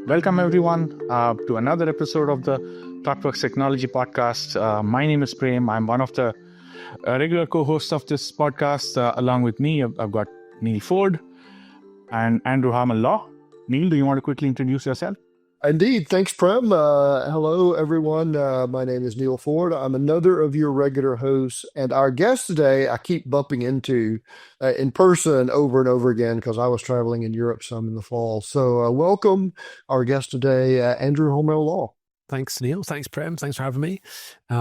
welcome everyone to another episode of the Thoughtworks Technology Podcast. My name is Prem. I'm one of the regular co-hosts of this podcast. Along with me, I've got Neal Ford and Andrew Harmel-Law. Neal, do you want to quickly introduce yourself? Indeed. Thanks, Prem. Hello, everyone. My name is Neal Ford. I'm another of your regular hosts. And our guest today, I keep bumping into in person over and over again because I was traveling in Europe some in the fall. So welcome our guest today, Andrew Harmel-Law. Thanks, Neal. Thanks, Prem. Thanks for having me. I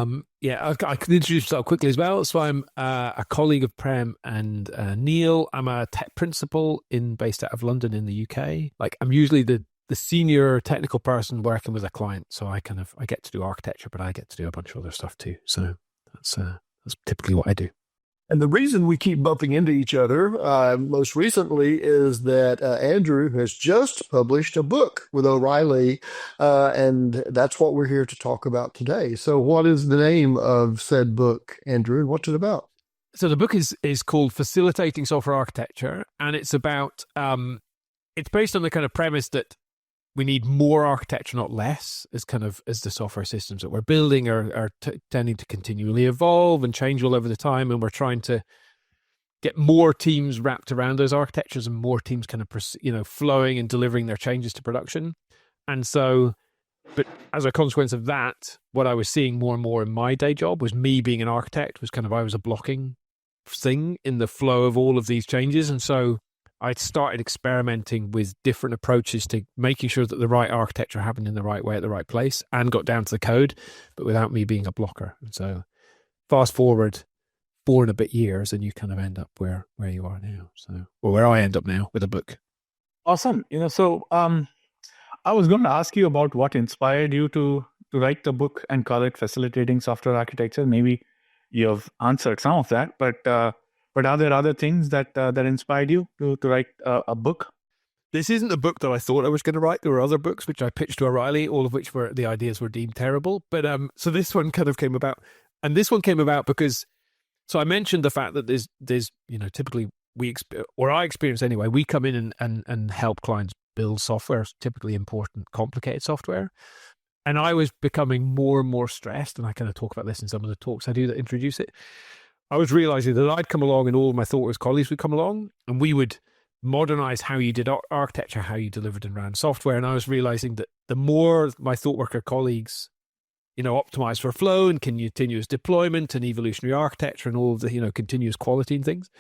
can introduce myself quickly as well. So I'm a colleague of Prem and Neal. I'm a tech principal based out of London in the UK. I'm usually the senior technical person working with a client. So I get to do architecture, but I get to do a bunch of other stuff too. So that's typically what I do. And the reason we keep bumping into each other most recently is that Andrew has just published a book with O'Reilly, and that's what we're here to talk about today. So what is the name of said book, Andrew, and what's it about? So the book is called Facilitating Software Architecture, and it's about, it's based on the kind of premise that we need more architecture, not less, as the software systems that we're building are tending to continually evolve and change all over the time. And we're trying to get more teams wrapped around those architectures and more teams flowing and delivering their changes to production. And so, but as a consequence of that, what I was seeing more and more in my day job was me being an architect I was a blocking thing in the flow of all of these changes. And so I started experimenting with different approaches to making sure that the right architecture happened in the right way at the right place and got down to the code, but without me being a blocker. And so fast forward 4 and a bit years and you kind of end up where you are now. Or where I end up now with a book. Awesome. So I was going to ask you about what inspired you to write the book and call it Facilitating Software Architecture. Maybe you've answered some of that, but are there other things that inspired you to write a book? This isn't the book that I thought I was going to write. There were other books which I pitched to O'Reilly, all of which the ideas were deemed terrible. But so this one kind of came about, and this one came about because, so I mentioned the fact that there's typically I experience anyway, we come in and help clients build software, typically important, complicated software. And I was becoming more and more stressed, and I kind of talk about this in some of the talks I do that introduce it. I was realizing that I'd come along and all of my Thoughtworks colleagues would come along and we would modernize how you did architecture, how you delivered and ran software. And I was realizing that the more my Thoughtworker colleagues, optimize for flow and continuous deployment and evolutionary architecture and all of the, continuous quality and things,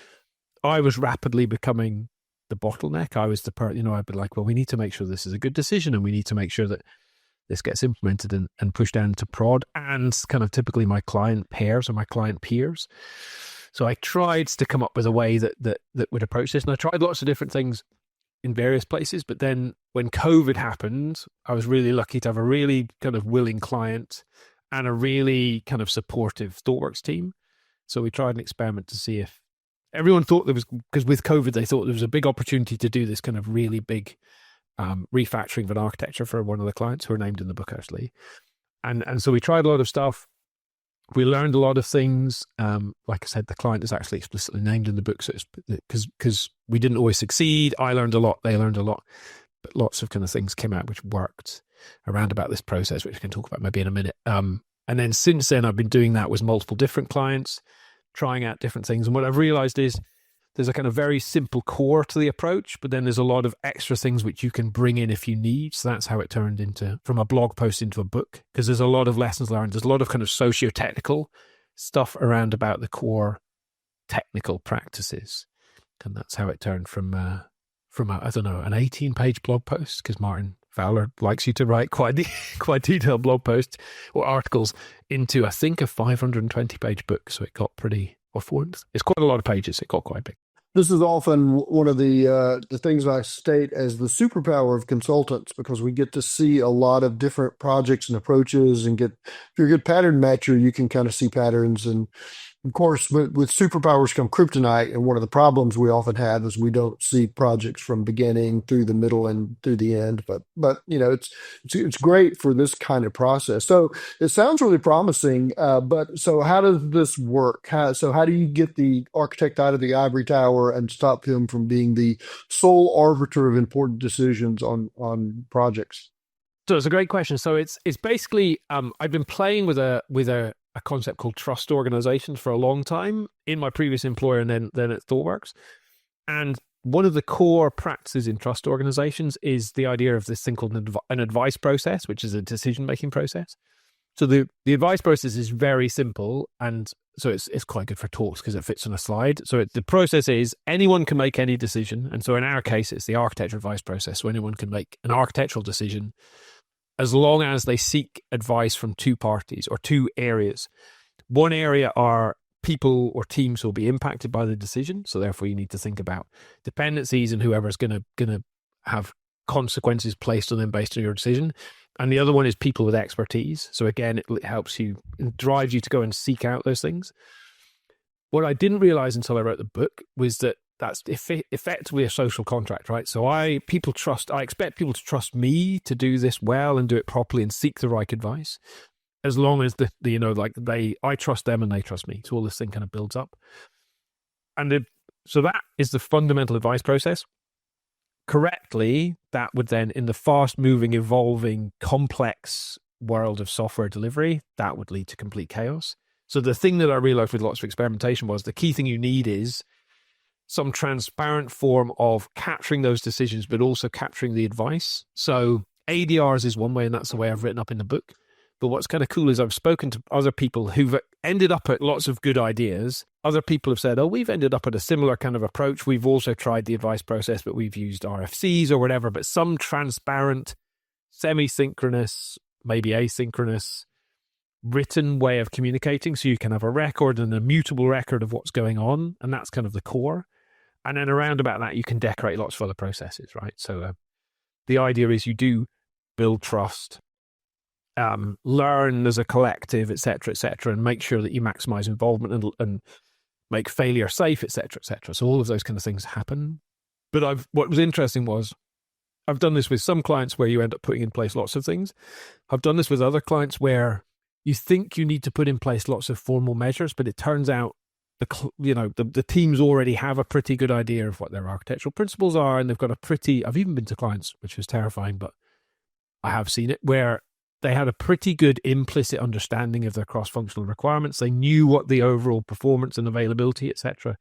I was rapidly becoming the bottleneck. I was the part, I'd be like, well, we need to make sure this is a good decision and we need to make sure that this gets implemented and pushed down to prod and kind of typically my client pairs or my client peers. So I tried to come up with a way that would approach this. And I tried lots of different things in various places. But then when COVID happened, I was really lucky to have a really kind of willing client and a really kind of supportive Thoughtworks team. So we tried an experiment to see if everyone thought because with COVID, they thought there was a big opportunity to do this kind of really big refactoring of an architecture for one of the clients who are named in the book actually. And so we tried a lot of stuff. We learned a lot of things. Like I said, the client is actually explicitly named in the book. So it's because we didn't always succeed. I learned a lot. They learned a lot, but lots of kind of things came out which worked around about this process, which we can talk about maybe in a minute. And then since then I've been doing that with multiple different clients, trying out different things. And what I've realized is there's a kind of very simple core to the approach, but then there's a lot of extra things which you can bring in if you need. So that's how it turned from a blog post into a book, because there's a lot of lessons learned. There's a lot of kind of socio-technical stuff around about the core technical practices. And that's how it turned from an 18-page blog post, because Martin Fowler likes you to write quite detailed blog posts or articles, into, I think, a 520-page book. So it got it's quite a lot of pages. It got quite big. This is often one of the things I state as the superpower of consultants, because we get to see a lot of different projects and approaches and if you're a good pattern matcher, you can kind of see patterns. And of course, with superpowers come kryptonite. And one of the problems we often have is we don't see projects from beginning through the middle and through the end. But it's great for this kind of process. So it sounds really promising. But so how does this work? How do you get the architect out of the ivory tower and stop him from being the sole arbiter of important decisions on projects? So it's a great question. So it's basically I've been playing with a concept called trust organizations for a long time in my previous employer and then at Thoughtworks. And one of the core practices in trust organizations is the idea of this thing called an advice process, which is a decision-making process. So the advice process is very simple, and so it's quite good for talks because it fits on a slide. So the process is anyone can make any decision. And so in our case, it's the architecture advice process. So anyone can make an architectural decision as long as they seek advice from two parties or two areas. One area are people or teams who will be impacted by the decision. So therefore you need to think about dependencies and whoever's going to have consequences placed on them based on your decision. And the other one is people with expertise. So again, it helps you, it drives you to go and seek out those things. What I didn't realize until I wrote the book was that that's effectively a social contract, right? So I expect people to trust me to do this well and do it properly and seek the right advice, as long as I trust them and they trust me. So all this thing kind of builds up. And so that is the fundamental advice process. Correctly, that would then, in the fast-moving, evolving, complex world of software delivery, that would lead to complete chaos. So the thing that I realized with lots of experimentation was the key thing you need is some transparent form of capturing those decisions, but also capturing the advice. So ADRs is one way, and that's the way I've written up in the book. But what's kind of cool is I've spoken to other people who've ended up at lots of good ideas. Other people have said, oh, we've ended up at a similar kind of approach. We've also tried the advice process, but we've used RFCs or whatever, but some transparent, semi-synchronous, maybe asynchronous, written way of communicating. So you can have a record and a mutable record of what's going on. And that's kind of the core. And then around about that, you can decorate lots of other processes, right? So the idea is you do build trust, learn as a collective, et cetera, and make sure that you maximize involvement and make failure safe, et cetera. So all of those kind of things happen. But what was interesting was I've done this with some clients where you end up putting in place lots of things. I've done this with other clients where you think you need to put in place lots of formal measures, but it turns out the teams already have a pretty good idea of what their architectural principles are, and they've got I've even been to clients, which was terrifying, but I have seen it, where they had a pretty good implicit understanding of their cross-functional requirements. They knew what the overall performance and availability, etc.,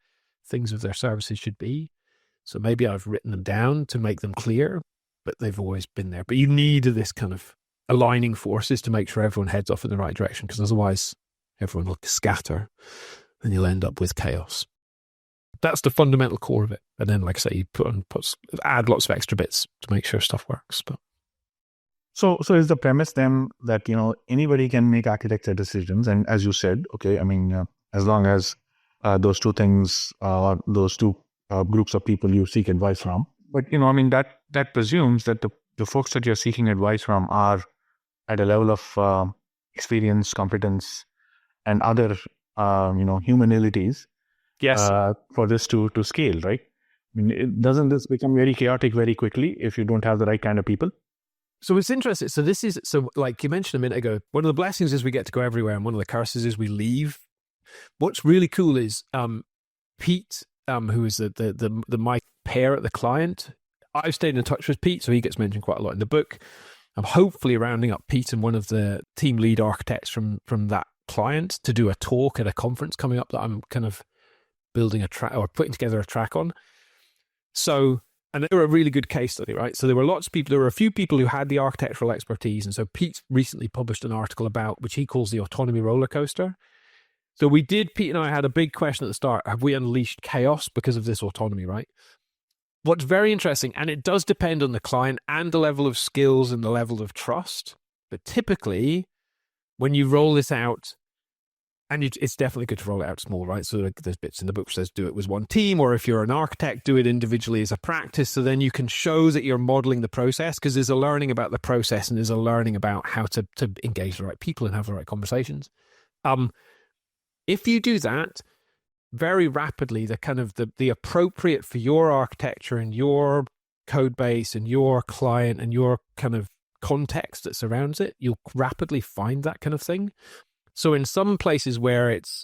things of their services should be. So maybe I've written them down to make them clear, but they've always been there. But you need this kind of aligning forces to make sure everyone heads off in the right direction, because otherwise everyone will scatter and you'll end up with chaos. That's the fundamental core of it. And then, like I say, you add lots of extra bits to make sure stuff works. But So is the premise then that, anybody can make architecture decisions? And as you said, okay, as long as those two things, those two groups of people you seek advice from. But, that presumes that the folks that you're seeking advice from are at a level of experience, competence, and other, humanities. yes, For this to scale, right? Doesn't this become very chaotic very quickly if you don't have the right kind of people? So it's interesting. So like you mentioned a minute ago, one of the blessings is we get to go everywhere, and one of the curses is we leave. What's really cool is Pete, who is the my pair at the client. I've stayed in touch with Pete, so he gets mentioned quite a lot in the book. I'm hopefully rounding up Pete and one of the team lead architects from that client to do a talk at a conference coming up that I'm kind of building a track or putting together a track on. So, and they were a really good case study, right? So there were lots of people, there were a few people who had the architectural expertise. And so Pete recently published an article about, which he calls the autonomy roller coaster. So Pete and I had a big question at the start. Have we unleashed chaos because of this autonomy, right? What's very interesting, and it does depend on the client and the level of skills and the level of trust, but typically when you roll this out, and it's definitely good to roll it out small, right? So there's bits in the book that says do it with one team, or if you're an architect, do it individually as a practice. So then you can show that you're modeling the process, because there's a learning about the process and there's a learning about how to engage the right people and have the right conversations. If you do that, very rapidly, the appropriate for your architecture and your code base and your client and your kind of context that surrounds it, you'll rapidly find that kind of thing. So in some places where it's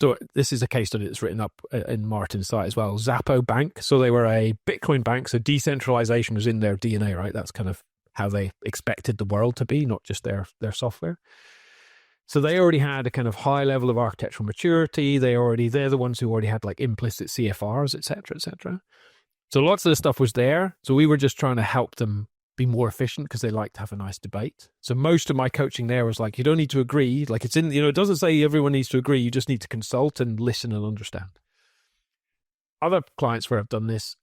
so this is a case study that's written up in Martin's site as well, Zappo Bank. So they were a Bitcoin bank. So decentralization was in their DNA, right? That's kind of how they expected the world to be, not just their software. So they already had a kind of high level of architectural maturity. They're the ones who already had like implicit CFRs, et cetera, et cetera. So lots of the stuff was there. So we were just trying to help them be more efficient because they like to have a nice debate. So most of my coaching there was like, you don't need to agree. Like it's in, it doesn't say everyone needs to agree. You just need to consult and listen and understand. Other clients where I've done this,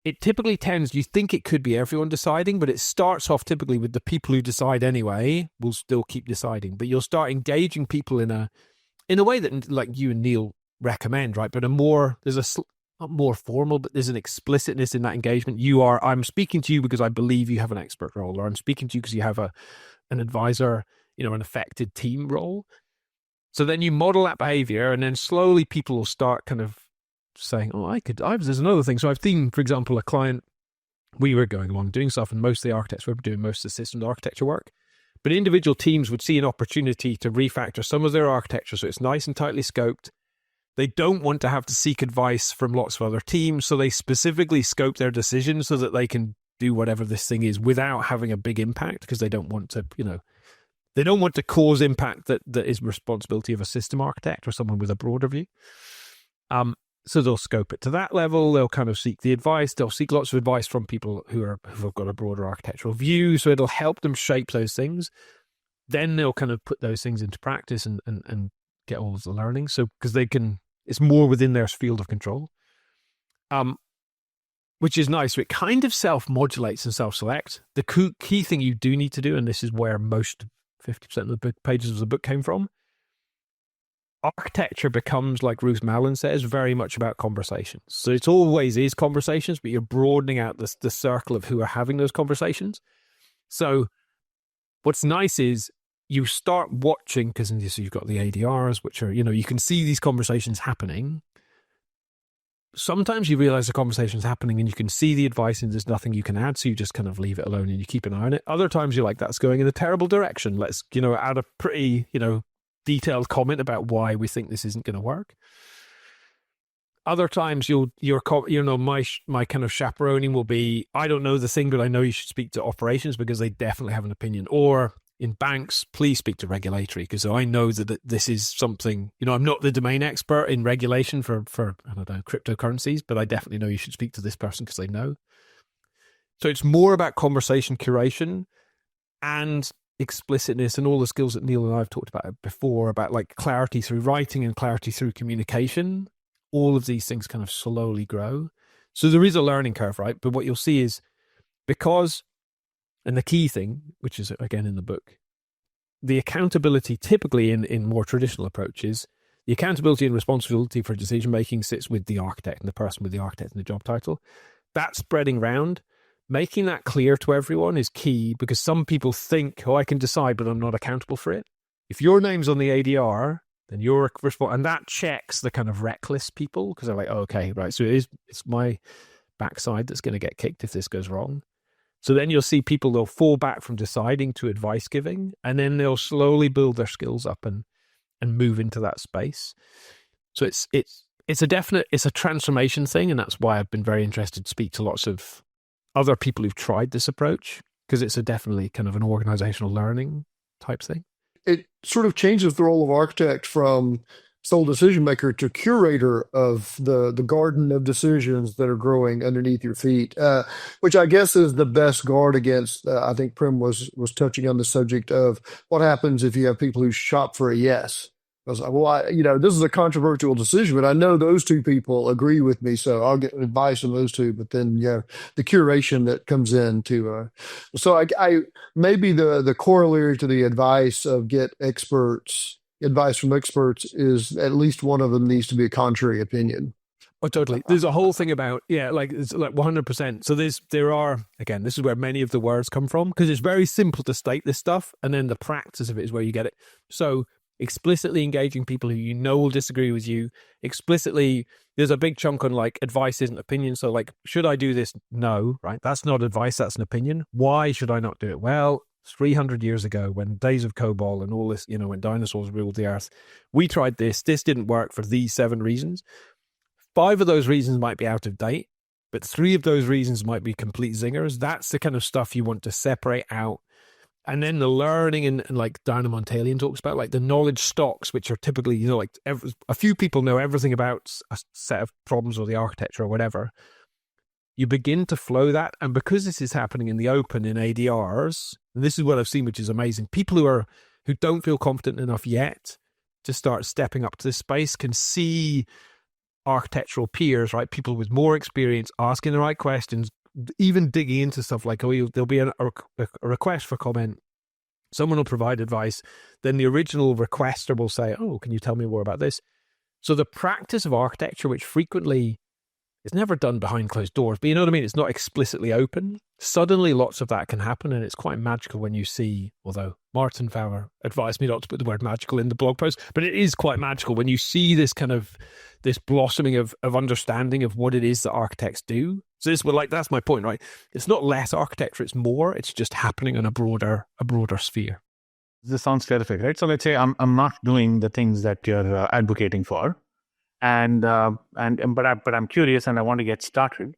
it typically tends, you think it could be everyone deciding, but it starts off typically with the people who decide anyway will still keep deciding. But you'll start engaging people in a way that like you and Neal recommend, right? But not more formal, but there's an explicitness in that engagement. I'm speaking to you because I believe you have an expert role, or I'm speaking to you because you have an advisor, an affected team role. So then you model that behavior, and then slowly people will start kind of saying, there's another thing. So I've seen, for example, a client, we were going along doing stuff, and most of the architects were doing most of the systems architecture work, but individual teams would see an opportunity to refactor some of their architecture so it's nice and tightly scoped. They don't want to have to seek advice from lots of other teams, so they specifically scope their decisions so that they can do whatever this thing is without having a big impact, because they don't want to cause impact that is responsibility of a system architect or someone with a broader view. So they'll scope it to that level. They'll kind of seek the advice. They'll seek lots of advice from people who've got a broader architectural view. So it'll help them shape those things. Then they'll kind of put those things into practice and get all of the learning. So because it's more within their field of control, which is nice. So it kind of self-modulates and self-selects. The key thing you do need to do, and this is where most 50% of the pages of the book came from, architecture becomes, like Ruth Mallon says, very much about conversations. So it always is conversations, but you're broadening out the circle of who are having those conversations. So what's nice is you start watching, because in this you've got the ADRs, which are, you can see these conversations happening. Sometimes you realize the conversation's happening and you can see the advice and there's nothing you can add, so you just kind of leave it alone and you keep an eye on it. Other times you're like, that's going in a terrible direction. Let's, add a pretty, detailed comment about why we think this isn't going to work. Other times my kind of chaperoning will be, I don't know the thing, but I know you should speak to operations because they definitely have an opinion. Or in banks, please speak to regulatory, because I know that this is something, I'm not the domain expert in regulation for I don't know, cryptocurrencies, but I definitely know you should speak to this person because they know. So it's more about conversation curation and explicitness and all the skills that Neal and I have talked about before, about like clarity through writing and clarity through communication. All of these things kind of slowly grow. So there is a learning curve, right? But what you'll see is and the key thing, which is again in the book, the accountability typically in more traditional approaches, the accountability and responsibility for decision-making sits with the architect and the person with the architect and the job title. That spreading around, making that clear to everyone is key, because some people think, I can decide, but I'm not accountable for it. If your name's on the ADR, then you're responsible. And that checks the kind of reckless people, because they're like, okay, right, so it's my backside that's going to get kicked if this goes wrong. So then you'll see people, they'll fall back from deciding to advice giving, and then they'll slowly build their skills up and move into that space. So it's a transformation thing, and that's why I've been very interested to speak to lots of other people who've tried this approach, because it's definitely kind of an organizational learning type thing. It sort of changes the role of architect from sole decision maker to curator of the garden of decisions that are growing underneath your feet, which I guess is the best guard against, I think Prem was touching on the subject of what happens if you have people who shop for a yes. I was like, this is a controversial decision, but I know those two people agree with me, so I'll get advice from those two. But then, the curation that comes in so I maybe the corollary to the advice of get advice from experts is at least one of them needs to be a contrary opinion. Oh, totally. There's a whole thing about, it's like 100%. So there are, again, this is where many of the words come from, because it's very simple to state this stuff, and then the practice of it is where you get it. So explicitly engaging people who will disagree with you. Explicitly, there's a big chunk on like advice isn't opinion. So like, should I do this? No, right? That's not advice, that's an opinion. Why should I not do it? Well, 300 years ago, when days of COBOL and all this, when dinosaurs ruled the earth, we tried this didn't work for these 7 reasons. 5 of those reasons might be out of date, but 3 of those reasons might be complete zingers. That's the kind of stuff you want to separate out. And then the learning and like Diana Montalian talks about, like the knowledge stocks, which are typically, like a few people know everything about a set of problems or the architecture or whatever. You begin to flow that. And because this is happening in the open in ADRs, and this is what I've seen, which is amazing, people who don't feel confident enough yet to start stepping up to this space can see architectural peers, right? People with more experience asking the right questions, even digging into stuff like, there'll be a request for comment. Someone will provide advice. Then the original requester will say, can you tell me more about this? So the practice of architecture, which frequently is never done behind closed doors, but you know what I mean? It's not explicitly open. Suddenly lots of that can happen, and it's quite magical when you see, although Martin Fowler advised me not to put the word magical in the blog post, but it is quite magical when you see this kind of, this blossoming of understanding of what it is that architects do. So that's my point, right? It's not less architecture, it's more, it's just happening in a broader sphere. This sounds terrific, right? So let's say I'm not doing the things that you're advocating for, but I'm curious and I want to get started.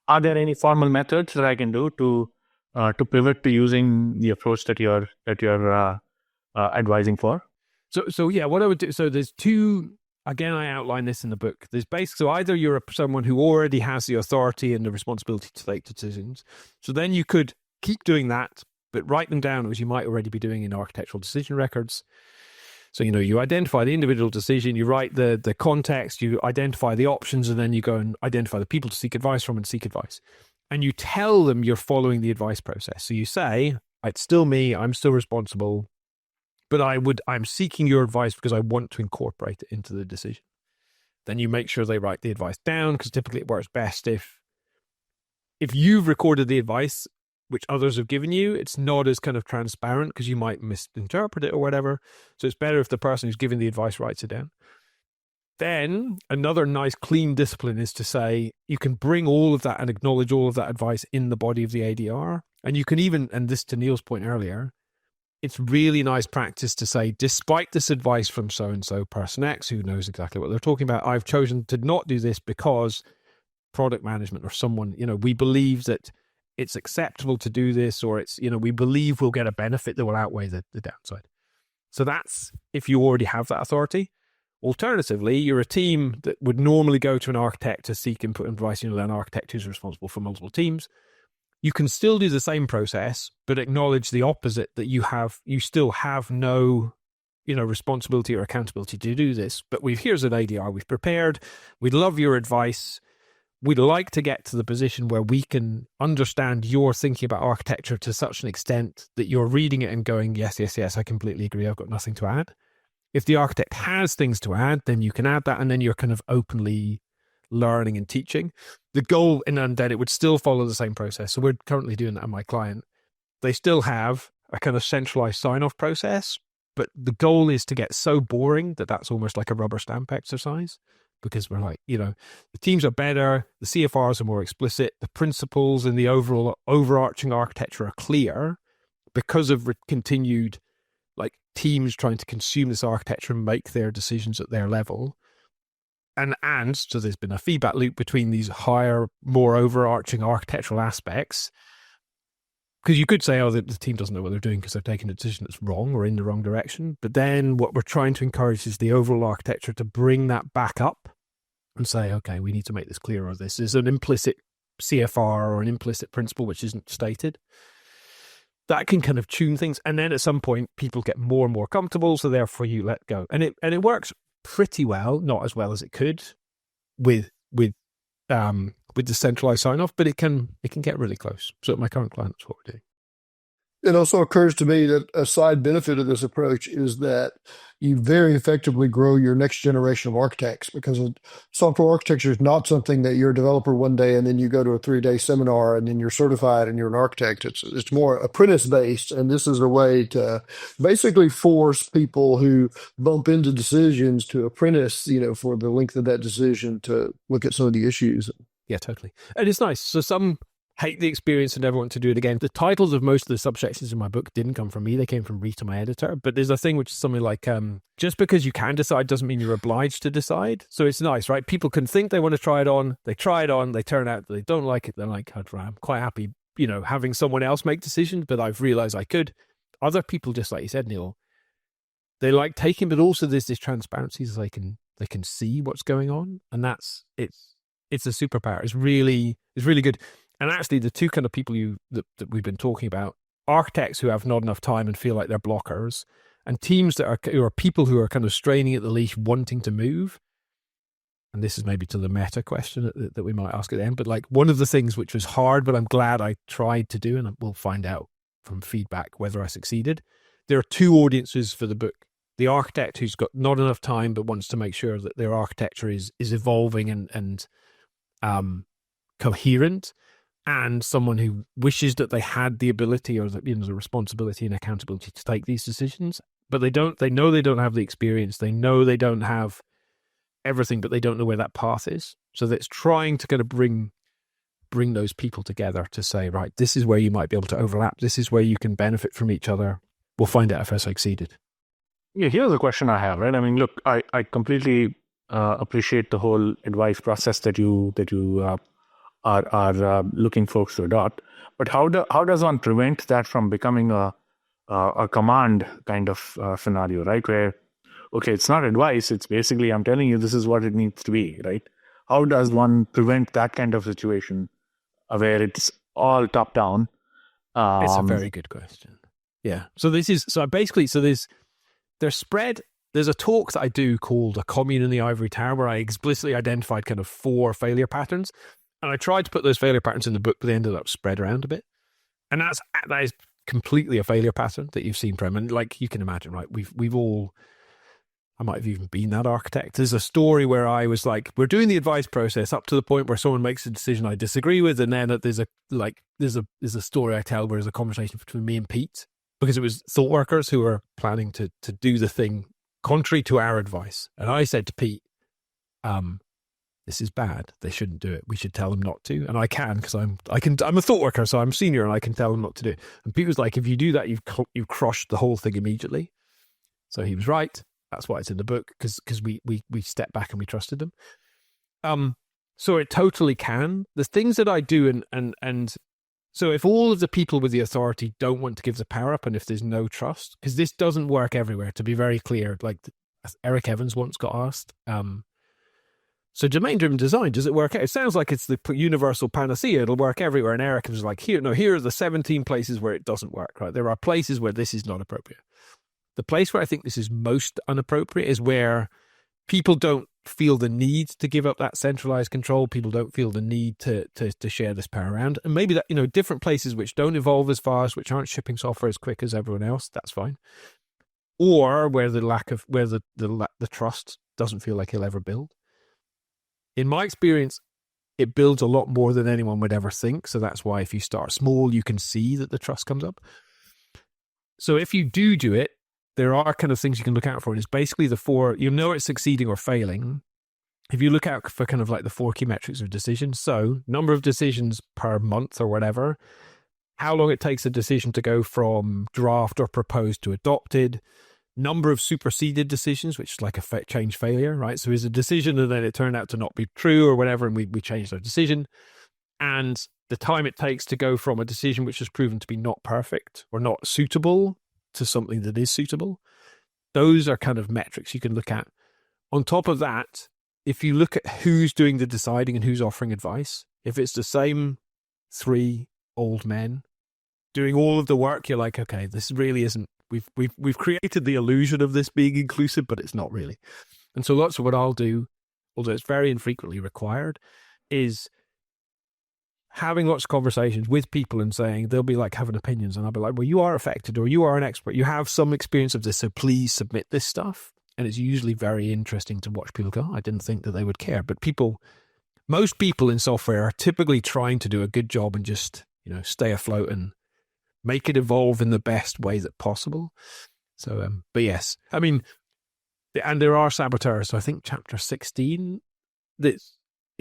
Are there any formal methods that I can do to pivot to using the approach that you're advising for? So yeah, what I would do. So there's 2. Again, I outline this in the book. There's basically, so either you're someone who already has the authority and the responsibility to take decisions. So then you could keep doing that, but write them down as you might already be doing in architectural decision records. So, you identify the individual decision, you write the context, you identify the options, and then you go and identify the people to seek advice from and seek advice. And you tell them you're following the advice process. So you say, it's still me, I'm still responsible, but I'm seeking your advice because I want to incorporate it into the decision. Then you make sure they write the advice down, because typically it works best if you've recorded the advice which others have given you, it's not as kind of transparent because you might misinterpret it or whatever. So it's better if the person who's giving the advice writes it down. Then another nice clean discipline is to say you can bring all of that and acknowledge all of that advice in the body of the ADR. And you can even, and this to Neal's point earlier, it's really nice practice to say, despite this advice from so-and-so person X who knows exactly what they're talking about, I've chosen to not do this because product management or someone, we believe that it's acceptable to do this, or it's, we believe we'll get a benefit that will outweigh the downside. So that's if you already have that authority. Alternatively, you're a team that would normally go to an architect to seek input and advice, an architect who's responsible for multiple teams. You can still do the same process, but acknowledge the opposite, that you still have no, responsibility or accountability to do this. But here's an ADR we've prepared. We'd love your advice. We'd like to get to the position where we can understand your thinking about architecture to such an extent that you're reading it and going, yes, I completely agree. I've got nothing to add. If the architect has things to add, then you can add that, and then you're kind of openly learning and teaching. The goal, and then it would still follow the same process. So we're currently doing that on my client. They still have a kind of centralized sign-off process, but the goal is to get so boring that that's almost like a rubber stamp exercise, because we're like, the teams are better, the CFRs are more explicit, the principles and the overall overarching architecture are clear because of continued teams trying to consume this architecture and make their decisions at their level. And so there's been a feedback loop between these higher, more overarching architectural aspects. Because you could say, the team doesn't know what they're doing because they're taking a decision that's wrong or in the wrong direction. But then what we're trying to encourage is the overall architecture to bring that back up and say, okay, we need to make this clearer. This is an implicit CFR or an implicit principle which isn't stated. That can kind of tune things. And then at some point, people get more and more comfortable. So therefore you let go. And it works pretty well, not as well as it could with the centralized sign-off, but it can get really close. So at my current client, that's what we're doing. It also occurs to me that a side benefit of this approach is that you very effectively grow your next generation of architects, because software architecture is not something that you're a developer one day and then you go to a 3-day seminar and then you're certified and you're an architect. It's more apprentice-based, and this is a way to basically force people who bump into decisions to apprentice, for the length of that decision, to look at some of the issues. Yeah, totally. And it's nice. So some hate the experience and never want to do it again. The titles of most of the subsections in my book didn't come from me. They came from Rita, my editor. But there's a thing which is something like, just because you can decide doesn't mean you're obliged to decide. So it's nice, right? People can think they want to try it on. They try it on. They turn out they don't like it. They're like, I'm quite happy, having someone else make decisions, but I've realized I could. Other people, just like you said, Neal, they like taking, but also there's this transparency so they can see what's going on. And it's a superpower. It's really good. And actually, the two kind of people that we've been talking about, architects who have not enough time and feel like they're blockers, and teams that are people who are kind of straining at the leash, wanting to move. And this is maybe to the meta question that we might ask at the end. But like one of the things which was hard, but I'm glad I tried to do, and we'll find out from feedback whether I succeeded. There are two audiences for the book. The architect who's got not enough time but wants to make sure that their architecture is evolving and coherent, and someone who wishes that they had the ability or the responsibility and accountability to take these decisions, but they know they don't have the experience. They know they don't have everything, but they don't know where that path is. So that's trying to kind of bring those people together to say, right, this is where you might be able to overlap. This is where you can benefit from each other. We'll find out if I succeeded. Yeah, here's a question I have, right? I mean, look, I completely appreciate the whole advice process that you are looking folks to adopt. But how does one prevent that from becoming a command kind of scenario, right? Where, okay, it's not advice. It's basically, I'm telling you, this is what it needs to be, right? How does one prevent that kind of situation where it's all top down? It's a very good question. Yeah. There's spread. There's a talk that I do called A Commune in the Ivory Tower, where I explicitly identified kind of 4 failure patterns. And I tried to put those failure patterns in the book, but they ended up spread around a bit. And that is completely a failure pattern that you've seen, Prem. And like you can imagine, right? We've all, I might have even been that architect. There's a story where I was like, we're doing the advice process up to the point where someone makes a decision I disagree with. And then there's a story I tell where there's a conversation between me and Pete, because it was Thoughtworkers who were planning to do the thing contrary to our advice. And I said to Pete, this is bad. They shouldn't do it. We should tell them not to. And I can, because I'm a thought worker, so I'm senior and I can tell them not to do it. And Pete was like, if you do that, you've crushed the whole thing immediately. So he was right. That's why it's in the book, because we stepped back and we trusted them. So it totally can. The things that I do and so if all of the people with the authority don't want to give the power up, and if there's no trust, because this doesn't work everywhere, to be very clear, like Eric Evans once got asked, so domain-driven design, does it work out? It sounds like it's the universal panacea. It'll work everywhere. And Eric was like, here are the 17 places where it doesn't work, right? There are places where this is not appropriate. The place where I think this is most inappropriate is where people don't feel the need to give up that centralized control. People don't feel the need to share this power around. And maybe that, different places which don't evolve as fast, which aren't shipping software as quick as everyone else, that's fine. Or where the trust doesn't feel like he'll ever build. In my experience, it builds a lot more than anyone would ever think. So that's why if you start small, you can see that the trust comes up. So if you do it, there are kind of things you can look out for. It's basically the 4, it's succeeding or failing. If you look out for kind of like the 4 key metrics of decisions, so number of decisions per month or whatever, how long it takes a decision to go from draft or proposed to adopted, number of superseded decisions, which is like a change failure, right? So it's a decision and then it turned out to not be true or whatever, and we changed our decision. And the time it takes to go from a decision which has proven to be not perfect or not suitable to something that is suitable. Those are kind of metrics you can look at. On top of that, if you look at who's doing the deciding and who's offering advice, if it's the same 3 old men doing all of the work, you're like, okay, this really isn't, we've created the illusion of this being inclusive, but it's not really. And so lots of what I'll do, although it's very infrequently required, is having lots of conversations with people and saying, they'll be like having opinions, and I'll be like, well, you are affected or you are an expert. You have some experience of this, so please submit this stuff. And it's usually very interesting to watch people go, I didn't think that they would care. But most people in software are typically trying to do a good job and just, stay afloat and make it evolve in the best way that possible. So, but yes, I mean, and there are saboteurs. So I think chapter 16,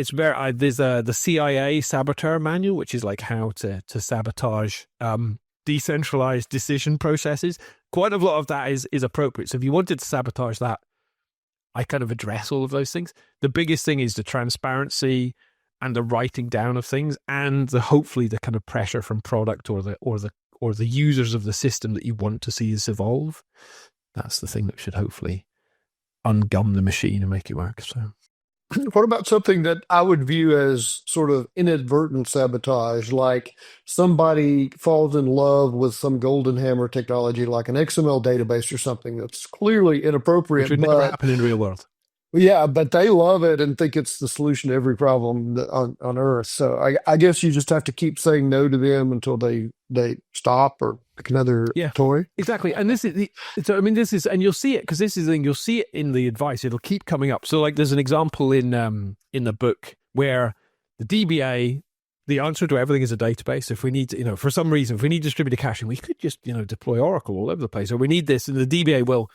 it's very, there's the CIA saboteur manual, which is like how to sabotage decentralized decision processes. Quite a lot of that is appropriate. So if you wanted to sabotage that, I kind of address all of those things. The biggest thing is the transparency and the writing down of things, and hopefully the kind of pressure from product or the users of the system that you want to see this evolve. That's the thing that should hopefully ungum the machine and make it work. So, what about something that I would view as sort of inadvertent sabotage, like somebody falls in love with some golden hammer technology, like an XML database or something that's clearly inappropriate, which would never happen in the real world. Yeah, but they love it and think it's the solution to every problem on Earth. So I guess you just have to keep saying no to them until they stop or pick another toy. Exactly. And this is, and you'll see it, because this is the thing, you'll see it in the advice. It'll keep coming up. So like there's an example in the book where the DBA, the answer to everything is a database. If we need to, for some reason, if we need distributed caching, we could just, deploy Oracle all over the place. Or we need this, and the DBA will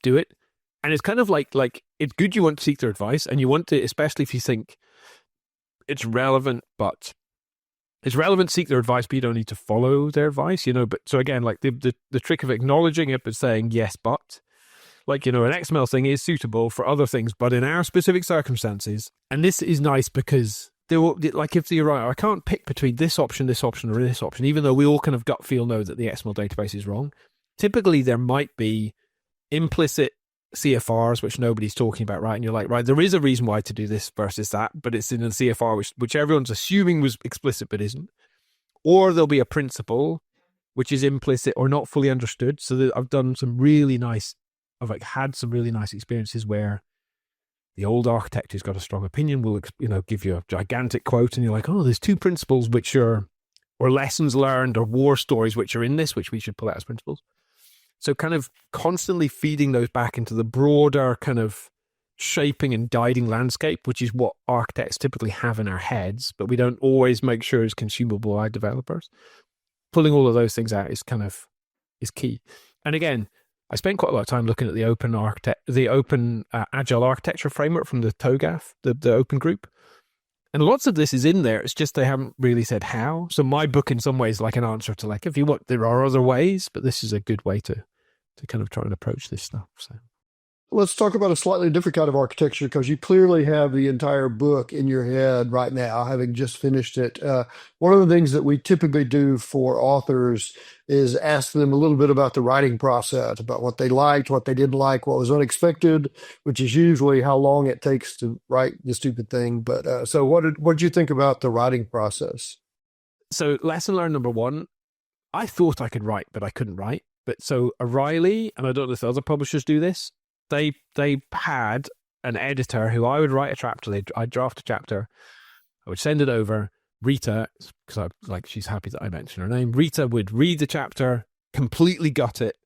do it. And it's kind of like it's good you want to seek their advice, and you want to, especially if you think it's relevant, seek their advice, but you don't need to follow their advice, But so again, like the trick of acknowledging it, but saying yes, but like, an XML thing is suitable for other things, but in our specific circumstances. And this is nice because they will, like, if you're right, I can't pick between this option, or this option, even though we all kind of gut feel know that the XML database is wrong. Typically, there might be implicit CFRs, which nobody's talking about, right? And you're like, right, there is a reason why to do this versus that, but it's in a CFR, which everyone's assuming was explicit, but isn't. Or there'll be a principle, which is implicit or not fully understood. So I've had some really nice experiences where the old architect who's got a strong opinion will, give you a gigantic quote, and you're like, oh, there's two principles which are, or lessons learned or war stories which are in this, which we should pull out as principles. So kind of constantly feeding those back into the broader kind of shaping and guiding landscape, which is what architects typically have in our heads, but we don't always make sure is consumable by developers. Pulling all of those things out is key. And again, I spent quite a lot of time looking at the open agile architecture framework from the TOGAF, the open group. And lots of this is in there. It's just they haven't really said how. So my book in some ways is like an answer to, like, if you want, there are other ways, but this is a good way to kind of try and approach this stuff. So let's talk about a slightly different kind of architecture, because you clearly have the entire book in your head right now, having just finished it. One of the things that we typically do for authors is ask them a little bit about the writing process, about what they liked, what they didn't like, what was unexpected, which is usually how long it takes to write the stupid thing. But so what did you think about the writing process? So lesson learned number one, I thought I could write, but I couldn't write. But so O'Reilly, and I don't know if other publishers do this, they had an editor who I would write a chapter, I'd draft a chapter, I would send it over. Rita, because she's happy that I mentioned her name, Rita would read the chapter, completely gut it.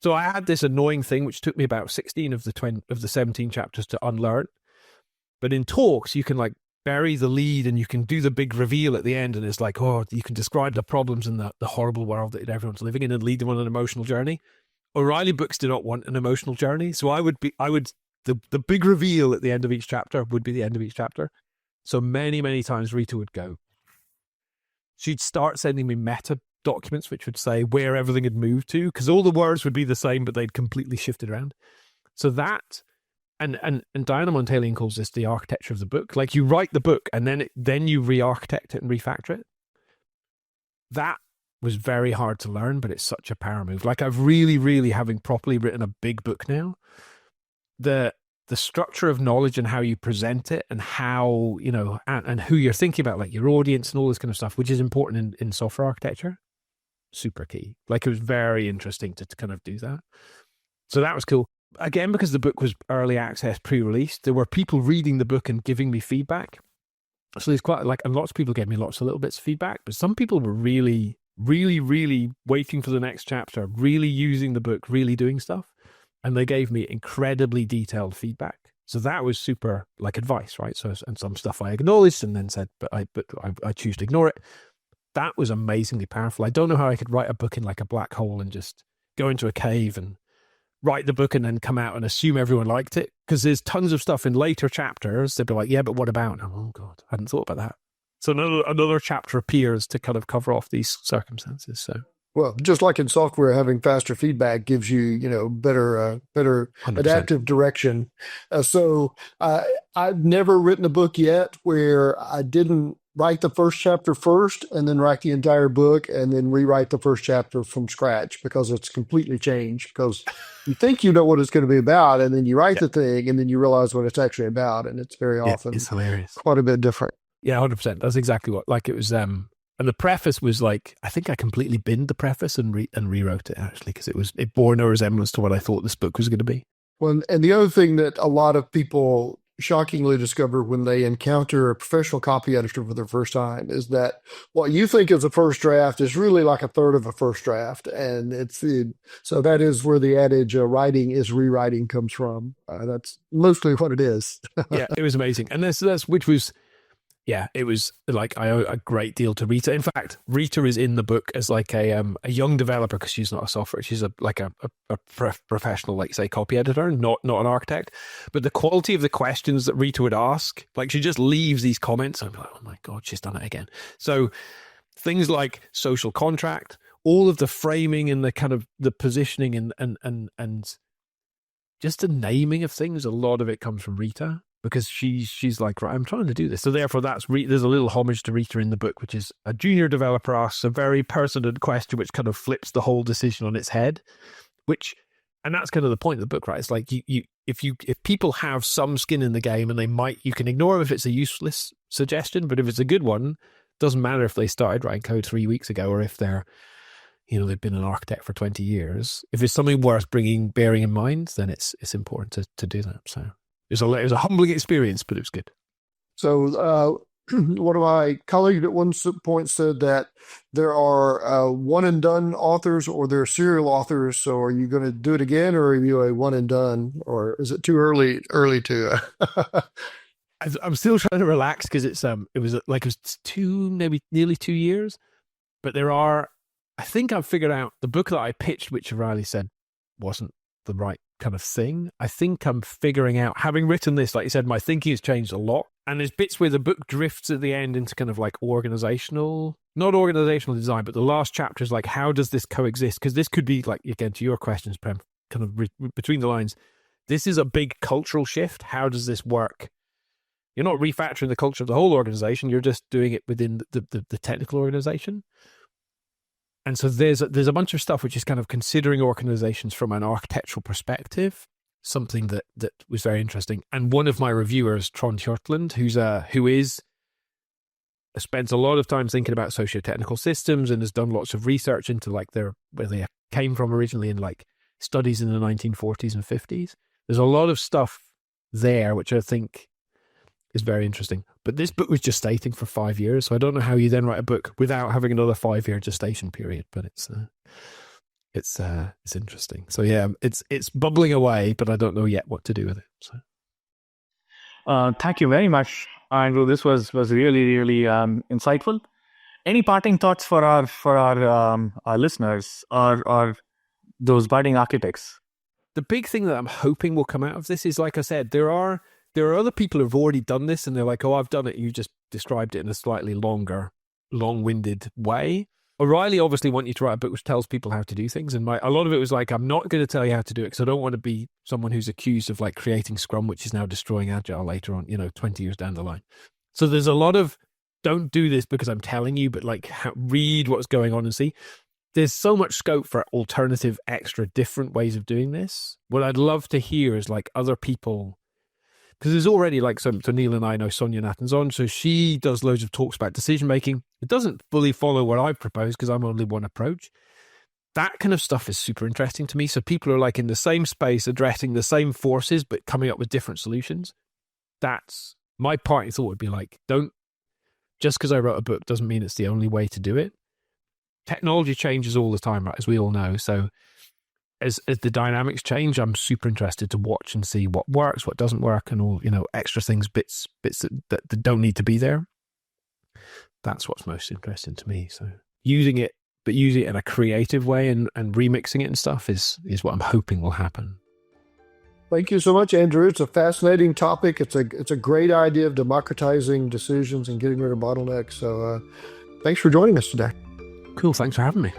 So I had this annoying thing, which took me about 16 of the 17 chapters to unlearn. But in talks, you can like bury the lead and you can do the big reveal at the end, and it's like, oh, you can describe the problems in the horrible world that everyone's living in and lead them on an emotional journey. O'Reilly books do not want an emotional journey, so the big reveal at the end of each chapter would be the end of each chapter. So many, many times Rita would go. She'd start sending me meta documents which would say where everything had moved to, because all the words would be the same, but they'd completely shifted around. So that, and Diana Montalian calls this the architecture of the book. Like, you write the book and then you re-architect it and refactor it. That was very hard to learn, but it's such a power move. Like, I've really, really, having properly written a big book now, the structure of knowledge and how you present it and how, and who you're thinking about, like your audience and all this kind of stuff, which is important in software architecture, super key. Like, it was very interesting to kind of do that. So that was cool. Again, because the book was early access, pre-release, there were people reading the book and giving me feedback. So there's quite and lots of people gave me lots of little bits of feedback, but some people were really, really, really waiting for the next chapter, really using the book, really doing stuff. And they gave me incredibly detailed feedback. So that was super, like, advice, right? So, and some stuff I acknowledged and then said, but I choose to ignore it. That was amazingly powerful. I don't know how I could write a book in like a black hole and just go into a cave and write the book and then come out and assume everyone liked it, because there's tons of stuff in later chapters. They'll be like, yeah, but what about? Oh God, I hadn't thought about that. So another chapter appears to kind of cover off these circumstances. So. Well, just like in software, having faster feedback gives you, better 100%. adaptive direction. I've never written a book yet where I didn't write the first chapter first and then write the entire book and then rewrite the first chapter from scratch, because it's completely changed. Because you think you know what it's going to be about, and then you write the thing, and then you realize what it's actually about, and it's very often it's hilarious, quite a bit different. Yeah, 100%. That's exactly what. Like, it was. And the preface was like, I think I completely binned the preface and rewrote it, actually, because it bore no resemblance to what I thought this book was going to be. Well, and the other thing that a lot of people shockingly discover when they encounter a professional copy editor for their first time is that what you think is a first draft is really like a third of a first draft. And so that is where the adage, writing is rewriting, comes from. That's mostly what it is. Yeah, it was amazing. And it was like, I owe a great deal to Rita. In fact, Rita is in the book as like a young developer, because she's not a software. She's a professional, like, say, copy editor, not an architect. But the quality of the questions that Rita would ask, like, she just leaves these comments. I'm like, oh my God, she's done it again. So things like social contract, all of the framing and the kind of the positioning and just the naming of things, a lot of it comes from Rita. Because she's like, right, I'm trying to do this. So therefore, there's a little homage to Rita in the book, which is a junior developer asks a very pertinent question, which kind of flips the whole decision on its head. And that's kind of the point of the book, right? It's like, if people have some skin in the game, and you can ignore them if it's a useless suggestion, but if it's a good one, it doesn't matter if they started writing code 3 weeks ago or if they've been an architect for 20 years. If it's something worth bearing in mind, then it's important to do that. So. It was a humbling experience, but it was good. So one of my colleagues at one point said that there are one and done authors, or there are serial authors. So are you going to do it again, or are you a one and done, or is it too early to? I'm still trying to relax, because it was nearly 2 years, but I think I've figured out the book that I pitched, which O'Reilly said wasn't the right kind of thing. I think I'm figuring out, having written this, like you said, my thinking has changed a lot. And there's bits where the book drifts at the end into kind of like not organizational design, but the last chapter is like, how does this coexist? Because this could be, like, again, to your questions, Prem, kind of between the lines, this is a big cultural shift. How does this work? You're not refactoring the culture of the whole organization. You're just doing it within the technical organization. And so there's a bunch of stuff which is kind of considering organizations from an architectural perspective, something that was very interesting. And one of my reviewers, Trond Hjortland, who spends a lot of time thinking about socio-technical systems and has done lots of research into like where they came from originally in like studies in the 1940s and 50s. There's a lot of stuff there which I think is very interesting. But this book was gestating for 5 years, so I don't know how you then write a book without having another 5-year gestation period. But it's interesting. So yeah, it's bubbling away, but I don't know yet what to do with it. So, thank you very much, Andrew. This was really, really insightful. Any parting thoughts for our listeners or those budding architects? The big thing that I'm hoping will come out of this is, like I said, there are other people who've already done this, and they're like, oh, I've done it. You just described it in a slightly longer, long-winded way. O'Reilly obviously want you to write a book which tells people how to do things. And a lot of it was like, I'm not going to tell you how to do it because I don't want to be someone who's accused of like creating Scrum, which is now destroying Agile later on, 20 years down the line. So there's a lot of, don't do this because I'm telling you, but like read what's going on and see. There's so much scope for alternative, extra, different ways of doing this. What I'd love to hear is like other people, because there's already like, so Neal and I know Sonia Nathanzon, so she does loads of talks about decision making. It doesn't fully follow what I've proposed because I'm only one approach. That kind of stuff is super interesting to me. So people are like in the same space, addressing the same forces, but coming up with different solutions. That's my parting thought would be like, just because I wrote a book doesn't mean it's the only way to do it. Technology changes all the time, right? As we all know. So as the dynamics change, I'm super interested to watch and see what works, what doesn't work, and all, extra things, bits that don't need to be there. That's what's most interesting to me. So using it but using it in a creative way and remixing it and stuff is what I'm hoping will happen. Thank you so much, Andrew. It's a fascinating topic. It's a great idea of democratizing decisions and getting rid of bottlenecks. So thanks for joining us today. Cool. Thanks for having me.